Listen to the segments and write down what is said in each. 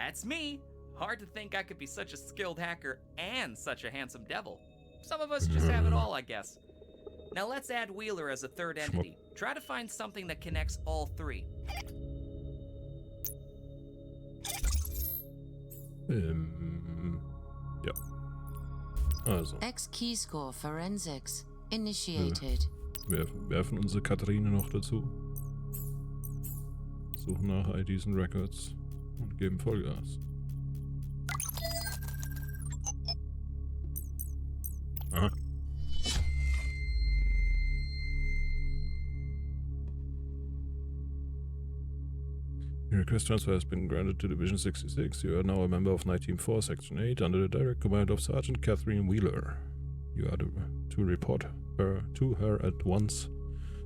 That's me. Hard to think I could be such a skilled hacker and such a handsome devil. Some of us just have it all, I guess. Now let's add Wheeler as a third entity. Try to find something that connects all three. Ja. Also. X-Keyscore Forensics initiated. Wir werfen unsere Katharine noch dazu. Suchen nach IDs und Records und geben Vollgas. Aha. Your request transfer has been granted to Division 66. You are now a member of Nite Team 4, Section 8, under the direct command of Sergeant Catherine Wheeler. You are to report to her at once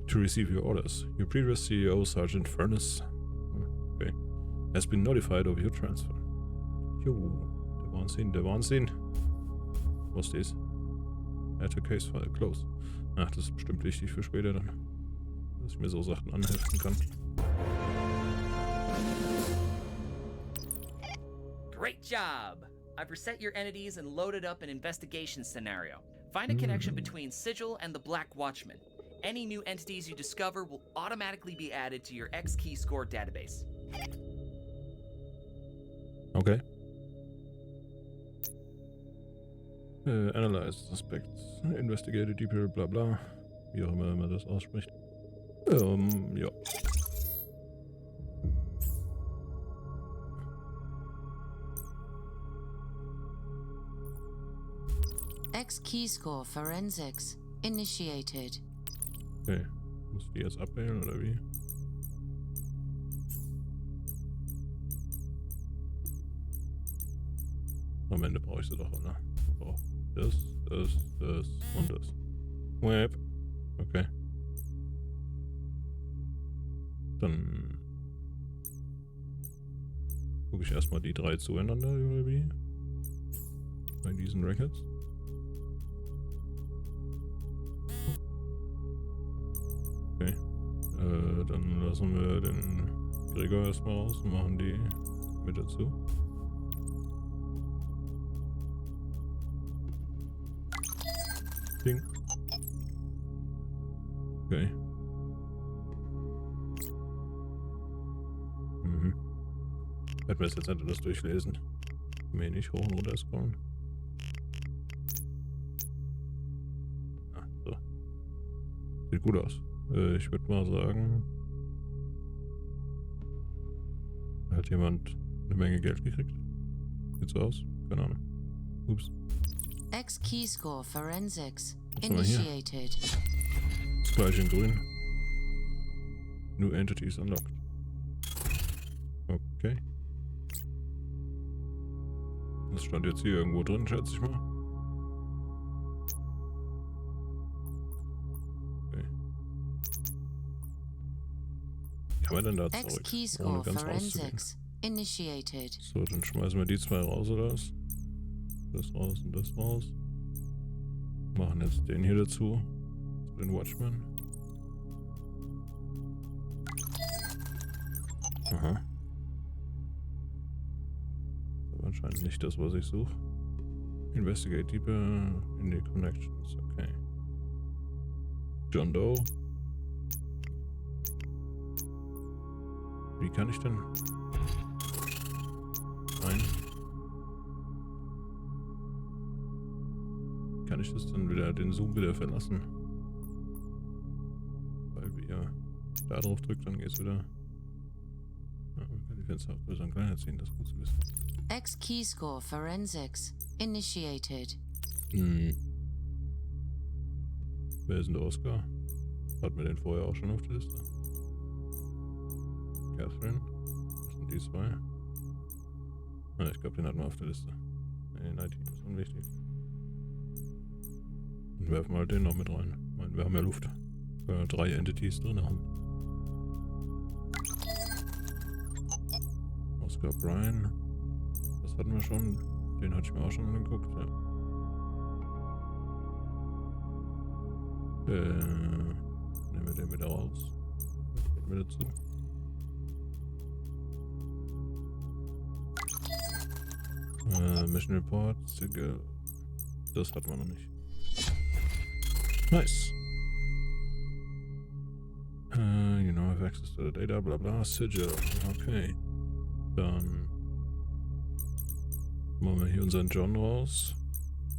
to receive your orders. Your previous CEO, Sergeant Furnace, has been notified of your transfer. Jo, der Wahnsinn, der Wahnsinn. Was ist das? Add to case file, close. Ach, das ist bestimmt wichtig für später dann. Dass ich mir so Sachen anheften kann. Great job! I've reset your entities and loaded up an investigation scenario. Find a connection between Sigil and the Black Watchman. Any new entities you discover will automatically be added to your X-Keyscore database. Okay. Analyze suspects, investigate deeper, bla bla. Wie auch immer man das ausspricht. Ja. X-Keyscore Forensics initiated. Okay. Muss ich die jetzt abwählen oder wie? Am Ende brauche ich sie doch, oder? So. Das und das. Web. Okay. Dann gucke ich erstmal die drei zueinander, oder wie? Bei diesen Records. Okay. Dann lassen wir den Gregor erstmal raus und machen die mit dazu. Ding. Okay. Werden wir jetzt alles durchlesen. Mir nicht hoch und runter scrollen. Ah, so. Sieht gut aus. Ich würde mal sagen, hat jemand eine Menge Geld gekriegt? Sieht so aus? Keine Ahnung. Ups. X-Keyscore Forensics Was haben wir hier? initiated. Das gleiche in grün. New Entities unlocked. Okay. Das stand jetzt hier irgendwo drin, schätze ich mal. Okay. Kann man denn da zurück? Ohne X-Keyscore ganz rauszugehen. Forensics initiated. So, dann schmeißen wir die zwei raus, oder was? Das raus und das raus. Machen jetzt den hier dazu. Den Watchman. Aha. Das ist anscheinend nicht das, was ich suche. Investigate deeper in the connections. Okay. John Doe. Wie kann ich denn? Nein. Kann ich das dann wieder, den Zoom wieder verlassen? Weil wir da drauf drückt, dann geht's wieder. Ja, man kann die Fenster auch größer und kleiner ziehen, das ist gut zu wissen. X-Keyscore Forensics initiated. Wer ist denn der Oscar? Hatten wir den vorher auch schon auf der Liste? Catherine? Das sind die zwei. Ah, ich glaube, den hatten wir auf der Liste. Nee, Nite Team ist unwichtig. Dann werfen wir halt den noch mit rein. Ich meine, wir haben ja Luft. Weil wir 3 Entities drin haben. Oscar Brian. Das hatten wir schon. Den hatte ich mir auch schon angeguckt, ja. Nehmen wir den wieder raus. Was geht mir dazu? Mission Report, Sigil. Das hatten wir noch nicht. Nice. You know, have access to the data, bla bla, Sigil. Okay. Dann machen wir hier unseren John raus.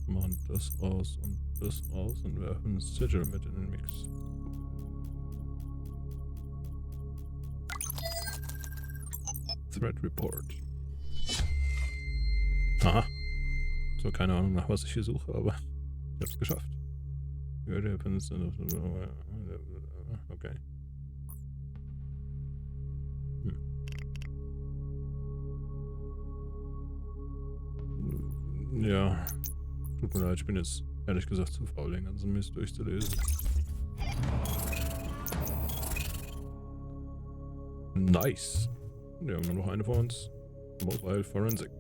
Machen das raus und werfen Sigil mit in den Mix. Threat Report. Aha. So, keine Ahnung, nach was ich hier suche, aber ich hab's geschafft. Okay. Ja. Tut mir leid, ich bin jetzt ehrlich gesagt zu faul, den ganzen Mist durchzulesen. Nice. Wir haben nur noch eine vor uns. Mobile Forensic.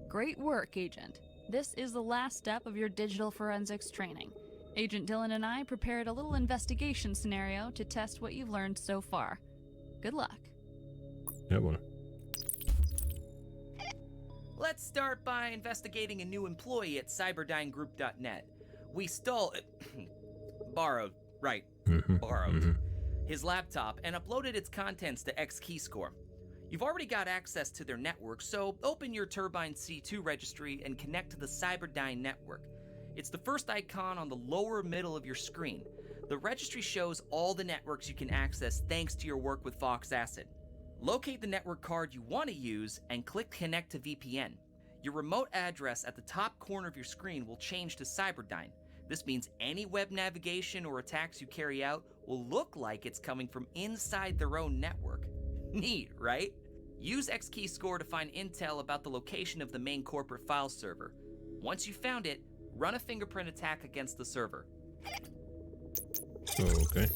Great work, Agent. This is the last step of your digital forensics training. Agent Dylan and I prepared a little investigation scenario to test what you've learned so far. Good luck. Jawohl. Let's start by investigating a new employee at cyberdynegroup.net. We stole... borrowed. Right. Borrowed. His laptop and uploaded its contents to X-Keyscore. You've already got access to their network, so open your Turbine C2 registry and connect to the Cyberdyne network. It's the first icon on the lower middle of your screen. The registry shows all the networks you can access thanks to your work with Fox Acid. Locate the network card you want to use and click Connect to VPN. Your remote address at the top corner of your screen will change to Cyberdyne. This means any web navigation or attacks you carry out will look like it's coming from inside their own network. Neat, right? Use X-Keyscore to find intel about the location of the main corporate file server. Once you've found it, run a fingerprint attack against the server. Okay.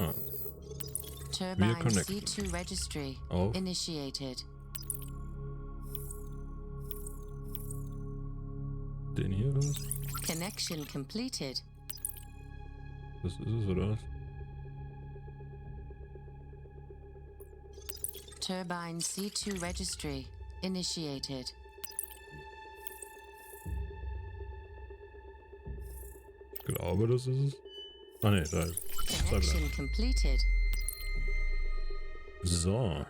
Ah. Turbine connected. C2 registry Auf. initiated. Den hier oder was? Connection completed. Das ist es oder was? Turbine C2 registry initiated. Ich glaube, das ist es. Ah ne, da ist Connection completed. So.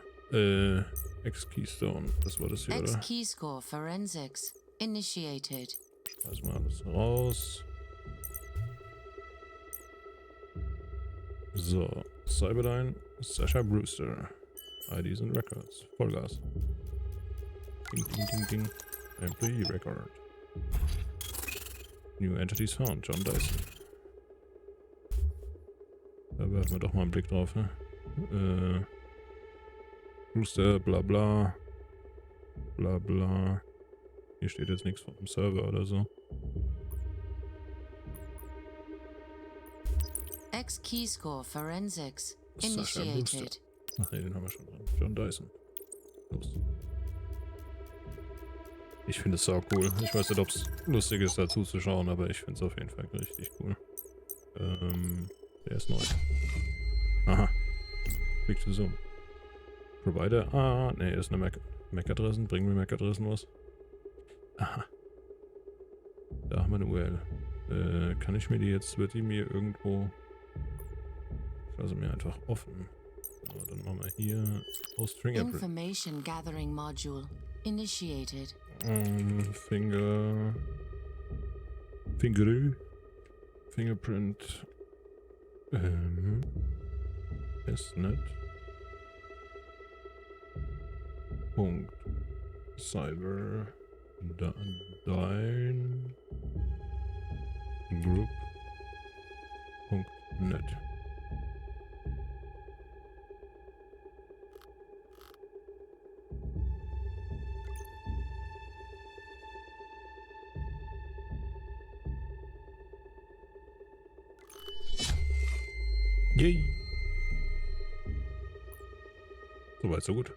X-Keystone. Das war das hier, oder? X-Keyscore forensics initiated. Lass mal alles raus. So. Cyberdyne, Sasha Brewster. IDs and Records. Vollgas. Ding, ding, ding, ding. Employee Record. New Entities Found. John Dyson. Da werfen wir doch mal einen Blick drauf, ne? Brewster, bla bla. Bla bla. Hier steht jetzt nichts vom Server oder so. X-Keyscore forensics Sasha initiated. Brewster. Ach ne, den haben wir schon dran. John Dyson. Los. Ich finde es sau cool. Ich weiß nicht, ob es lustig ist, dazu zu schauen, aber ich finde es auf jeden Fall richtig cool. Der ist neu. Aha. Click to Zoom. Provider. Ah, ne, ist eine MAC-Adressen. Bringen wir MAC-Adressen was? Aha. Da haben wir eine URL. Kann ich mir die jetzt, wird die mir irgendwo... Ich lasse mir einfach offen. So, dann machen wir hier String Information gathering module initiated. Fingerprint. Testnet. Punkt. Cyber. Dyne. Group. Punkt. Net. Yay! Soweit, so gut.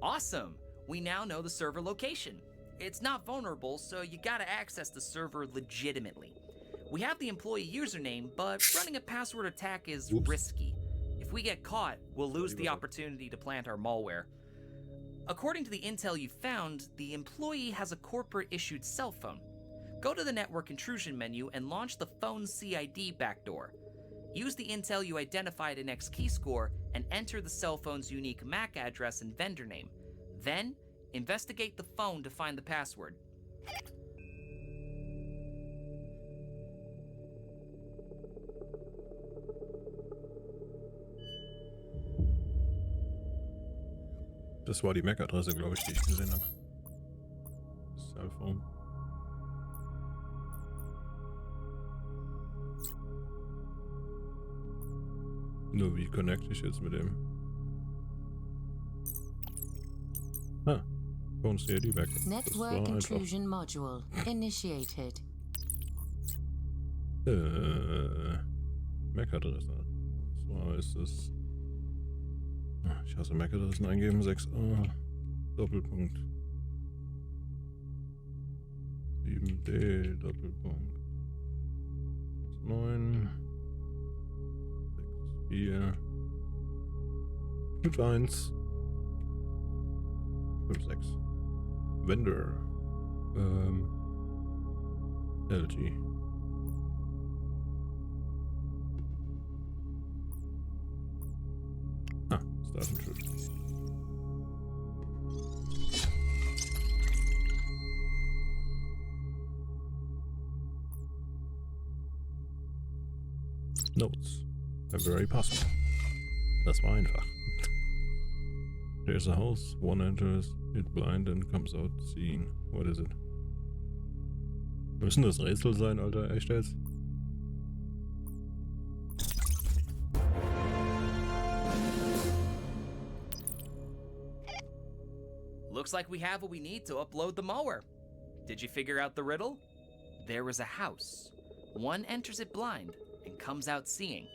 Awesome! We now know the server location. It's not vulnerable, so you gotta access the server legitimately. We have the employee username, but running a password attack is Oops. risky. If If we get caught, we'll lose the opportunity to plant our malware. According to the intel you found, the employee has a corporate-issued cell phone. Go to the network intrusion menu and launch the phone CID backdoor. Use the intel you identified in X-Keyscore and enter the cell phone's unique MAC address and vendor name. Then, investigate the phone to find the password. Das war die MAC-Adresse, glaube ich, die ich gesehen habe. Cellphone. Nur wie connecte ich jetzt mit dem? Ah, Phone CID back. Network Intrusion Module initiated. MAC-Adresse. Und zwar ist es... Ich hasse MAC-Adressen eingeben. 6a Doppelpunkt 7d Doppelpunkt 9 6 4 5 1 5 6 Vendor LG. Start intrusion. Notes. Very possible. Das war einfach. There's a house, one enters it blind and comes out seeing. What is it? Müssen das Rätsel sein, Alter? Echt jetzt? Looks like we have what we need to upload the malware. Did you figure out the riddle? There is a house. One enters it blind and comes out seeing.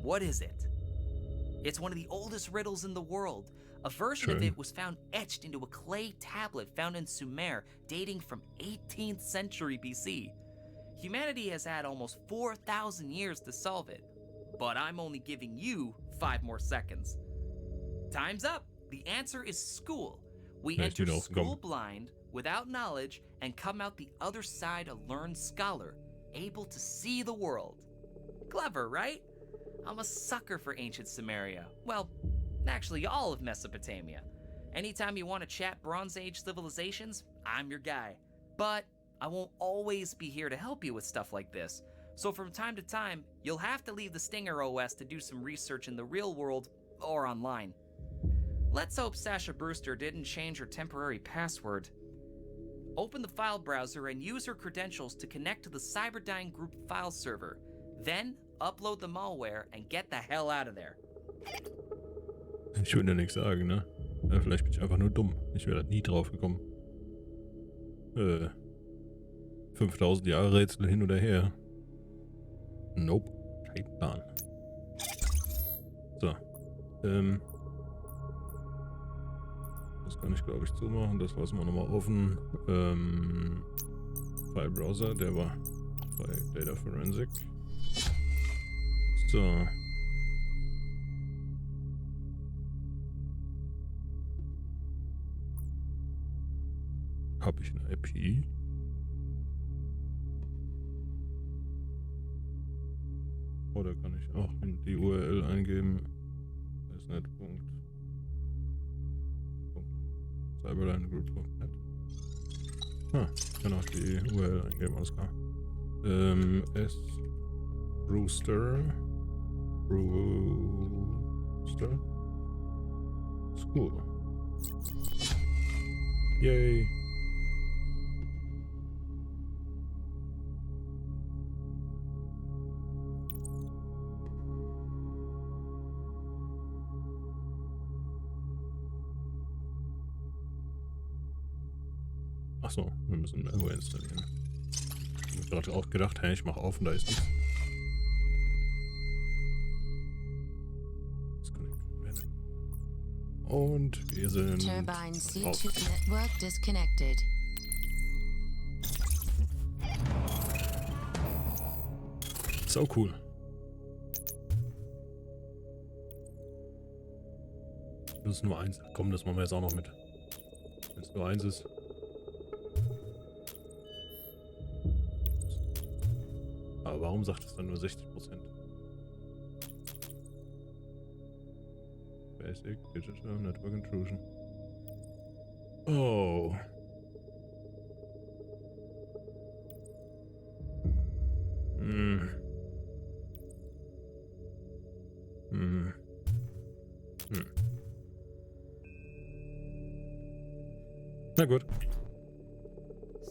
What is it? It's one of the oldest riddles in the world. A version of it was found etched into a clay tablet found in Sumer, dating from 18th century BC. Humanity has had almost 4,000 years to solve it, but I'm only giving you 5 more seconds. Time's up. The answer is school. We enter school blind, without knowledge, and come out the other side a learned scholar, able to see the world. Clever, right? I'm a sucker for ancient Sumeria. Well, actually all of Mesopotamia. Anytime you want to chat Bronze Age civilizations, I'm your guy. But I won't always be here to help you with stuff like this. So from time to time, you'll have to leave the Stinger OS to do some research in the real world or online. Let's hope Sasha Brewster didn't change her temporary password. Open the file browser and use her credentials to connect to the Cyberdyne Group file server. Then, upload the malware and get the hell out of there. Ich würde ja nichts sagen, ne? Ja, vielleicht bin ich einfach nur dumm. Ich wäre da nie drauf gekommen. 5000 Jahre Rätsel hin oder her. Nope. Kein Plan. So. Das kann ich, glaube ich, zumachen. Das lassen wir nochmal offen. File Browser, der war bei Data Forensic. So. Habe ich eine IP? Oder kann ich auch die URL eingeben? Cyberdyne-Group.net. Ich kann auch die URL eingeben, alles klar. S. Brewster School. Yay. Achso, wir müssen Malware installieren. Ich habe gerade auch gedacht, hey, ich mache auf und da ist nichts. Und wir sind Turbine C2 raus. network disconnected. So cool. Das ist nur eins. Komm, das machen wir jetzt auch noch mit. Wenn es nur eins ist. Aber warum sagt es dann nur 60%? Basic, Digital, Network Intrusion. Oh. Hm. Hm. Hm. Na gut.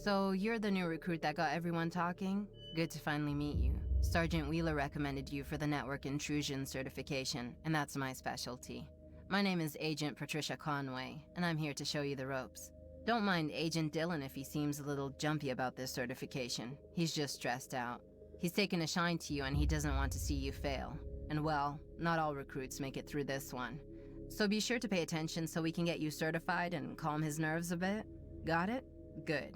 So, you're the new recruit that got everyone talking? Good to finally meet you. Sergeant Wheeler recommended you for the network intrusion certification, and that's my specialty. My name is Agent Patricia Conway, and I'm here to show you the ropes. Don't mind Agent Dillon if he seems a little jumpy about this certification. He's just stressed out. He's taken a shine to you and he doesn't want to see you fail. And well, not all recruits make it through this one. So be sure to pay attention so we can get you certified and calm his nerves a bit. Got it? Good.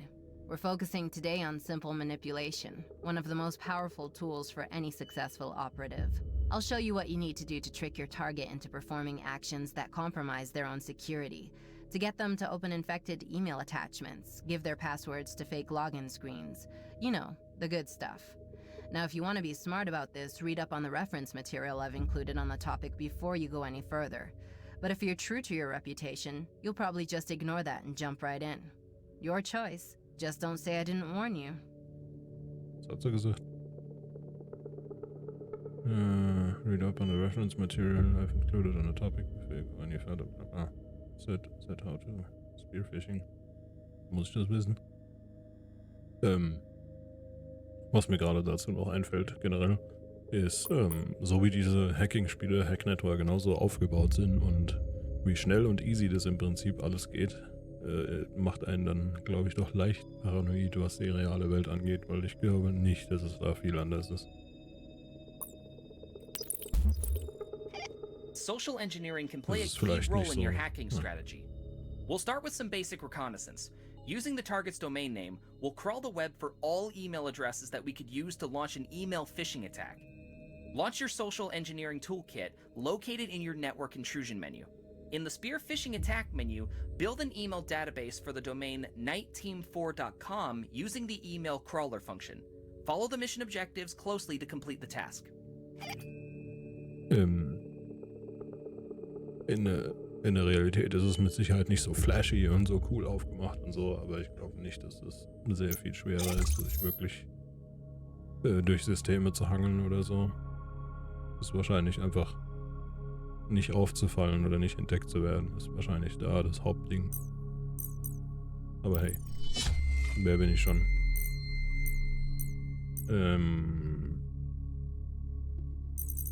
We're focusing today on simple manipulation, one of the most powerful tools for any successful operative. I'll show you what you need to do to trick your target into performing actions that compromise their own security, to get them to open infected email attachments, give their passwords to fake login screens. You know, the good stuff. Now, if you want to be smart about this, read up on the reference material I've included on the topic before you go any further. But if you're true to your reputation, you'll probably just ignore that and jump right in. Your choice. Just don't say I didn't warn you. Was hat sie gesagt? Read up on the reference material I've included on the topic before you go any further. Said how to spearfishing. Muss ich das wissen? Was mir gerade dazu noch einfällt, generell, ist, so wie diese Hacking-Spiele, Hack-Network genauso aufgebaut sind und wie schnell und easy das im Prinzip alles geht, macht einen dann, glaube ich, doch leicht paranoid, was die reale Welt angeht, weil ich glaube nicht, dass es da viel anders ist. Social engineering can play a Das ist key vielleicht role nicht in your so. hacking strategy. We'll start with some basic reconnaissance. Using the target's domain name, we'll crawl the web for all email addresses that we could use to launch an email phishing attack. Launch your social engineering toolkit located in your network intrusion menu. In the Spear Phishing Attack menu, build an email database for the domain niteteam4.com using the email crawler function. Follow the mission objectives closely to complete the task. In der Realität ist es mit Sicherheit nicht so flashy und so cool aufgemacht und so, aber ich glaube nicht, dass das sehr viel schwerer ist, sich wirklich durch Systeme zu hangeln oder so. Ist wahrscheinlich einfach nicht aufzufallen oder nicht entdeckt zu werden, ist wahrscheinlich da das Hauptding. Aber hey, wer bin ich schon?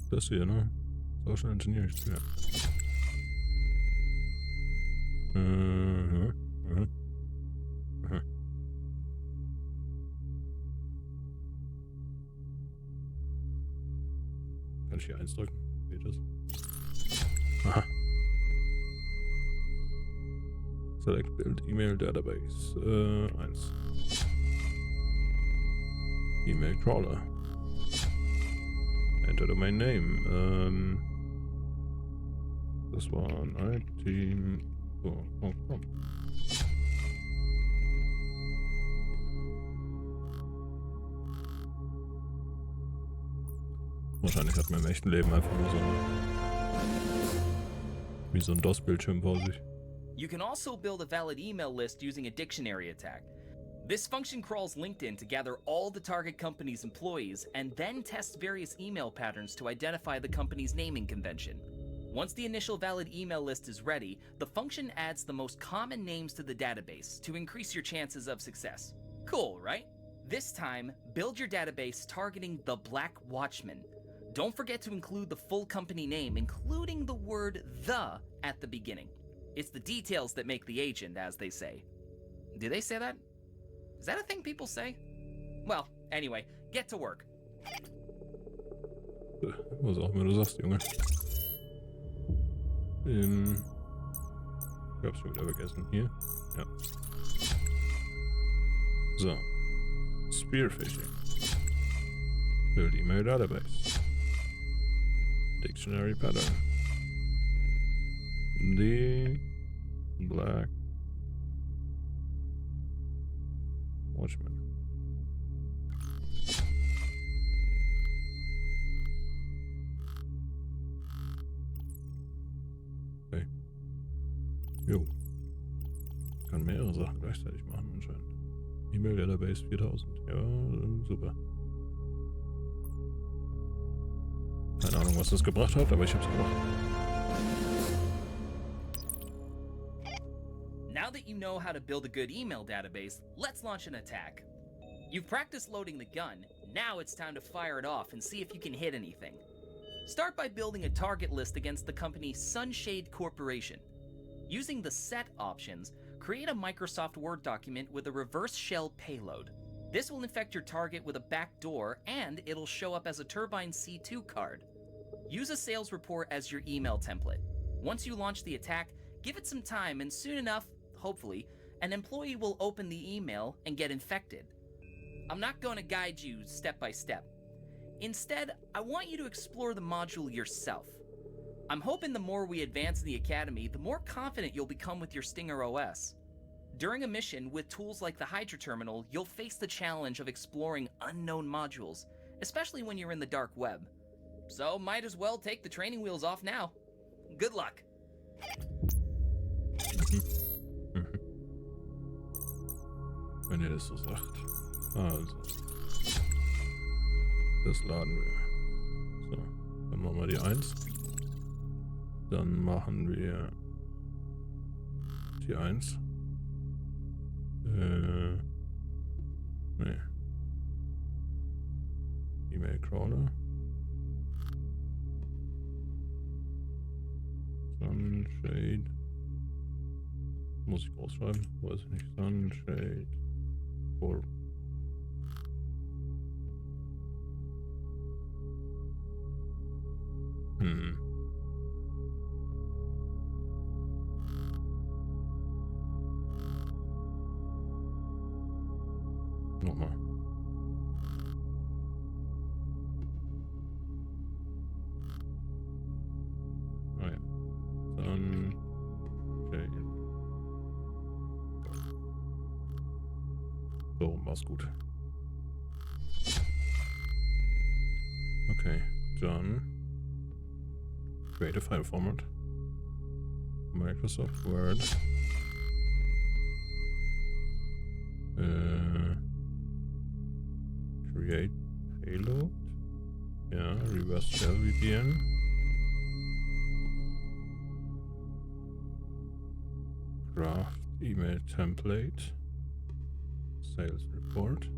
Das hier, ne? Social Engineering Spiel. Kann ich hier 1 drücken? Geht das? Aha. Select Build Email Database. 1. Email Crawler. Enter Domain Name. Das war Nite Team. Oh. Wahrscheinlich hat man im echten Leben einfach nur so ein DOS-Bildschirm vor sich. You can also build a valid email list using a dictionary attack. This function crawls LinkedIn to gather all the target company's employees and then tests various email patterns to identify the company's naming convention. Once the initial valid email list is ready, the function adds the most common names to the database to increase your chances of success. Cool, right? This time, build your database targeting the Black Watchman. Don't forget to include the full company name, including the word "the" at the beginning. It's the details that make the agent, as they say. Do they say that? Is that a thing people say? Well, anyway, get to work. Was auch immer du sagst, Junge. Ich hab's schon wieder vergessen. Hier? Ja. So. Spearfishing. Build Email Database. Dictionary Pattern. The Black Watchman. Okay. Jo. Kann mehrere Sachen gleichzeitig machen anscheinend. E-Mail Database 4000. Ja, super. Keine Ahnung, was das gebracht hat, aber ich hab's gemacht. Now that you know how to build a good email database, let's launch an attack. You've practiced loading the gun, now it's time to fire it off and see if you can hit anything. Start by building a target list against the company Sunshade Corporation. Using the set options, create a Microsoft Word document with a reverse shell payload. This will infect your target with a backdoor and it'll show up as a Turbine C2 card. Use a sales report as your email template. Once you launch the attack, give it some time and soon enough, hopefully, an employee will open the email and get infected. I'm not going to guide you step by step. Instead, I want you to explore the module yourself. I'm hoping the more we advance in the Academy, the more confident you'll become with your Stinger OS. During a mission with tools like the Hydra Terminal, you'll face the challenge of exploring unknown modules, especially when you're in the dark web. So might as well take the training wheels off now. Good luck. Wenn ihr das so sagt. Also. Das laden wir. So, dann machen wir die 1. Dann machen wir die 1. Nee. E-Mail Crawler. Sunshade. Muss ich groß schreiben? Weiß ich nicht. Sunshade. Corp. Nochmal. Ah ja. Dann so, war's gut. Okay, dann create a file format. Microsoft Word. Create payload. Ja, reverse shell VPN. Craft email template. Sales report.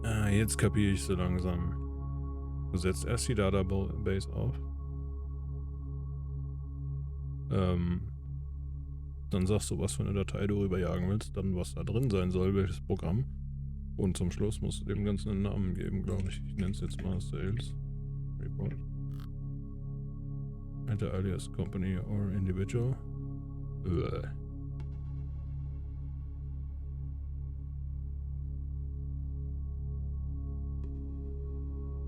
Ah, jetzt kapiere ich so langsam. Du setzt erst die Database auf. Dann sagst du, was für eine Datei du rüberjagen willst, dann was da drin sein soll, welches Programm. Und zum Schluss musst du dem Ganzen einen Namen geben, glaube ich. Ich nenne es jetzt mal Sales Report. Enter alias Company or Individual.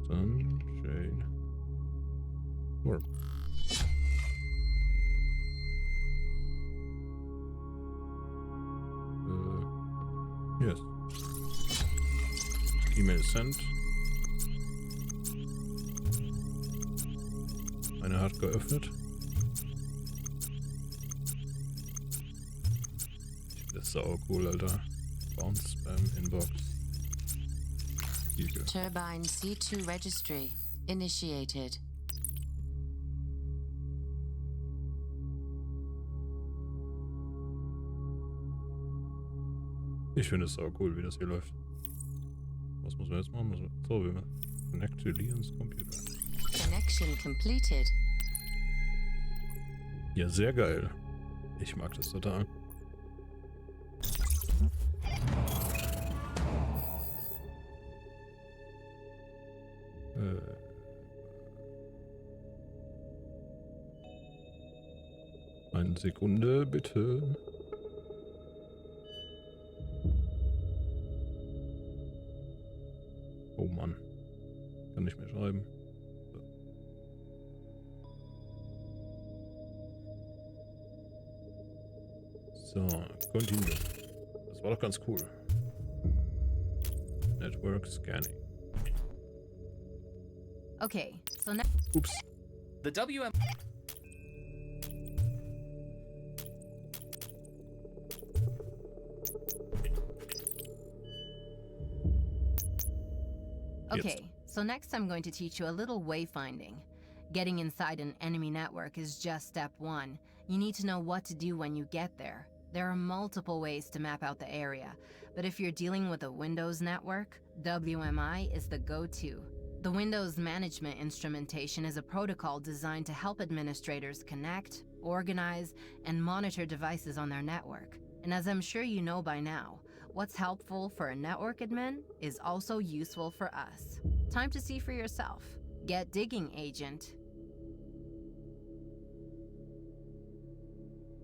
Sunshade Corp. Yes. Email sent. Eine hat geöffnet. Das ist sau cool, Alter. Bounce Spam Inbox. Turbine C2 registry initiated. Ich finde es sau cool, wie das hier läuft. Was muss man jetzt machen? So, wir connect to Leons Computer. Connection completed. Ja, sehr geil. Ich mag das total. Eine Sekunde, bitte. Oh Mann. Kann nicht mehr schreiben. So, continue. Das war doch ganz cool. Network Scanning. Okay, so now. Ups. The WM. Okay, so next I'm going to teach you a little wayfinding. Getting inside an enemy network is just step one. You need to know what to do when you get there. There are multiple ways to map out the area, but if you're dealing with a Windows network, WMI is the go-to. The Windows Management Instrumentation is a protocol designed to help administrators connect, organize, and monitor devices on their network. And as I'm sure you know by now, what's helpful for a network admin is also useful for us. Time to see for yourself. Get digging, Agent.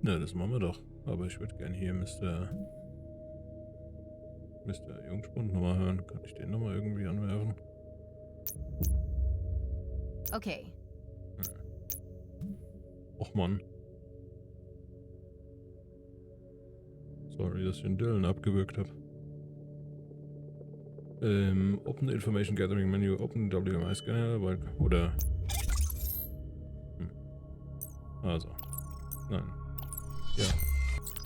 Na, das machen wir doch. Aber ich würde gerne hier Mr. Jungspund nochmal hören. Kann ich den nochmal irgendwie anwerfen? Okay. Och Mann. Sorry, dass ich den Dylan abgewürgt habe. Open the Information Gathering Menu, Open the WMI Scanner, oder... Also. Nein. Ja.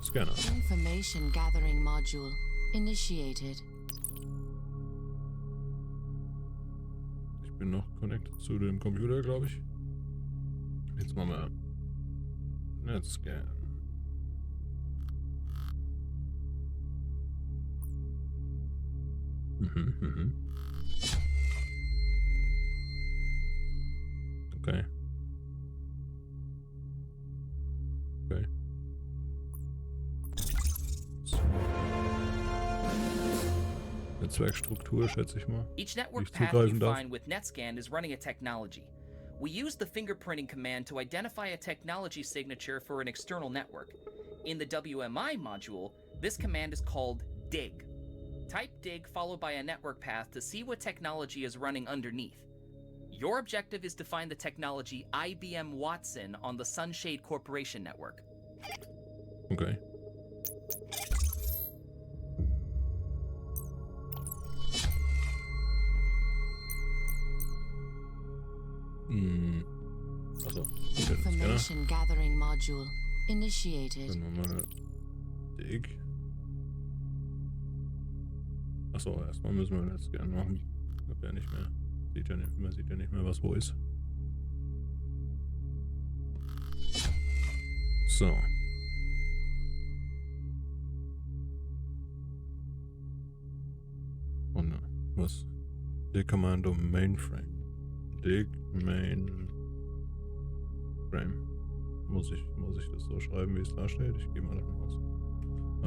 Scanner. Information gathering module initiated. Ich bin noch connected zu dem Computer, glaube ich. Jetzt machen wir Netscan. Okay. Okay. So. Netzwerkstruktur, schätze ich mal. Each network Ich path you zugreifen darf. find with NetScan is running a technology. We use the fingerprinting command to identify a technology signature for an external network. In the WMI module, this command is called dig. Type dig followed by a network path to see what technology is running underneath. Your objective is to find the technology IBM Watson on the Sunshade Corporation network. Okay. Also, Information gathering module initiated. Dann machen wir dig. Achso, erstmal müssen wir jetzt gerne machen. Ich hab ja nicht mehr. Man sieht ja nicht mehr, was wo ist. So. Und was? Dig Commando Mainframe. Dig Mainframe. Muss ich das so schreiben, wie es da steht? Ich gehe mal davon aus.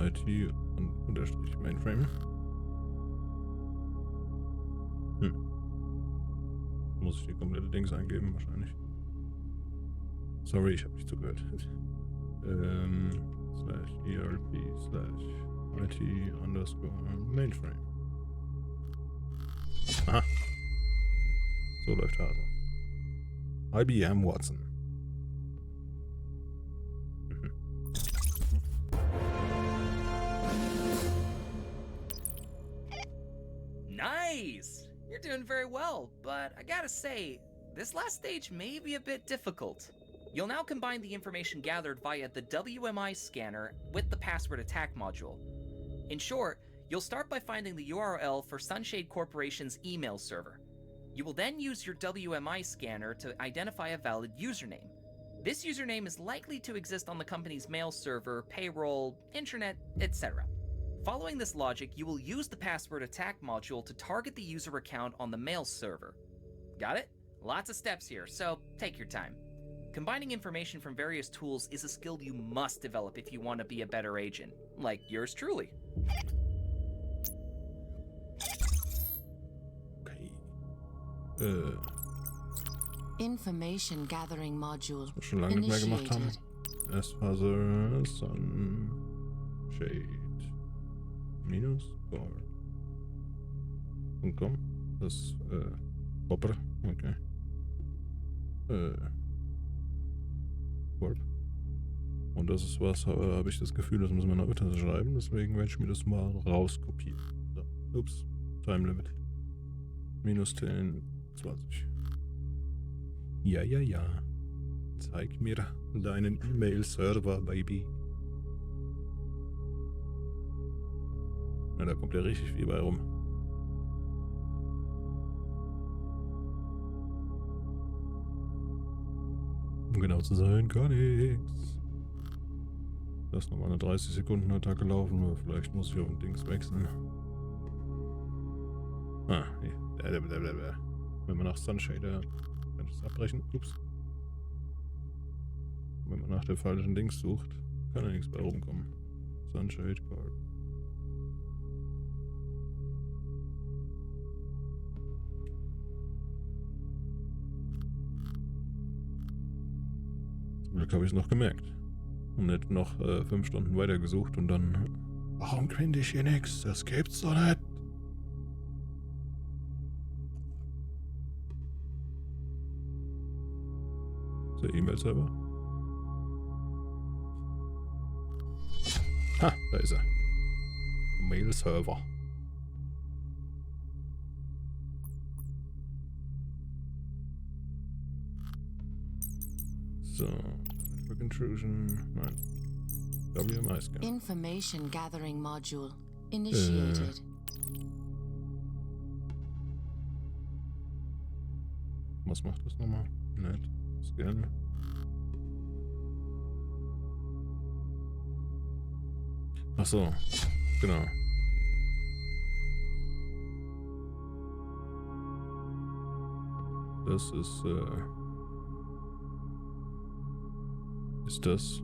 IT und unterstrich Mainframe. Muss ich die komplette Dings eingeben, wahrscheinlich. Sorry, ich habe nicht zugehört. /ERP/IT_mainframe. Aha. So läuft Hase. IBM Watson. Nice! You're doing very well, but I gotta say, this last stage may be a bit difficult. You'll now combine the information gathered via the WMI scanner with the password attack module. In short, you'll start by finding the URL for Sunshade Corporation's email server. You will then use your WMI scanner to identify a valid username. This username is likely to exist on the company's mail server, payroll, intranet, etc. Following this logic, you will use the password attack module to target the user account on the mail server. Got it? Lots of steps here, so take your time. Combining information from various tools is a skill you must develop if you want to be a better agent, like yours truly. Okay. Information gathering module Was wir schon lange nicht mehr gemacht haben. initiated. Erstphase Sunshade. .com. Das Hopper. Okay. Warp. Und das ist was, habe ich das Gefühl, das müssen wir noch öfter schreiben, deswegen werde ich mir das mal rauskopieren. So. Ups, Time Limit. -10, 20. Ja, ja, ja. Zeig mir deinen E-Mail-Server, Baby. Na, da kommt ja richtig viel bei rum. Um genau zu sein, gar nichts. Das ist nochmal eine 30 Sekunden hat da gelaufen, aber vielleicht muss ich auf den Dings wechseln. Ah, nee. Wenn man nach Sunshader kann ich es abbrechen. Ups. Wenn man nach der falschen Dings sucht, kann da nichts bei rumkommen. Sunshade Card. Zum Glück habe ich es noch gemerkt. Und nicht noch 5 Stunden weitergesucht und dann... Warum finde ich hier nichts? Das gibt's doch nicht. Ist der E-Mail-Server? Ha, da ist er. Mail-Server. So. Network Intrusion. Nein. WMI-Scan. Information gathering module initiated. Was macht das nochmal? Net. Scan. Ach so. Genau. Das ist, ist das?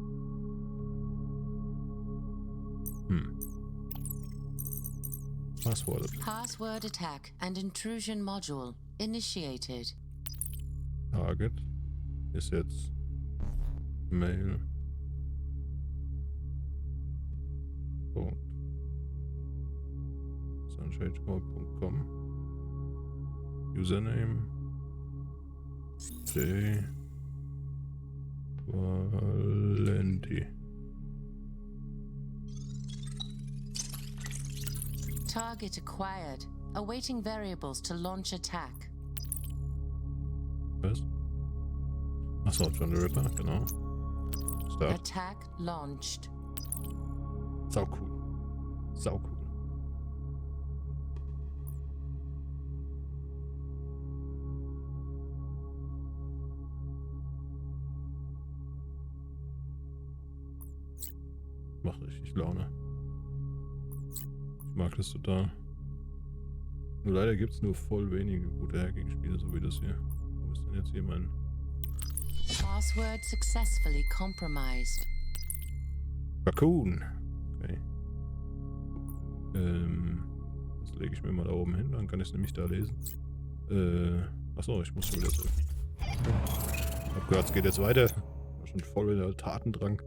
Passwort. Password attack and intrusion module initiated. Target ist jetzt Mail. Punkt. Sunshadecode.com. Username. J. Valenti. Target acquired. Awaiting variables to launch attack. Was? Achso, John the Ripper, genau. Start. Attack launched. Sau cool. Sau cool. Macht richtig Laune. Ich mag das total. Nur leider gibt es nur voll wenige gute Hacking-Spiele, so wie das hier. Wo ist denn jetzt hier mein... Password successfully compromised. Raccoon. Okay. Das lege ich mir mal da oben hin, dann kann ich es nämlich da lesen. Achso, ich muss schon wieder zurück. Ich hab gehört, es geht jetzt weiter. War schon voll wieder Tatendrang.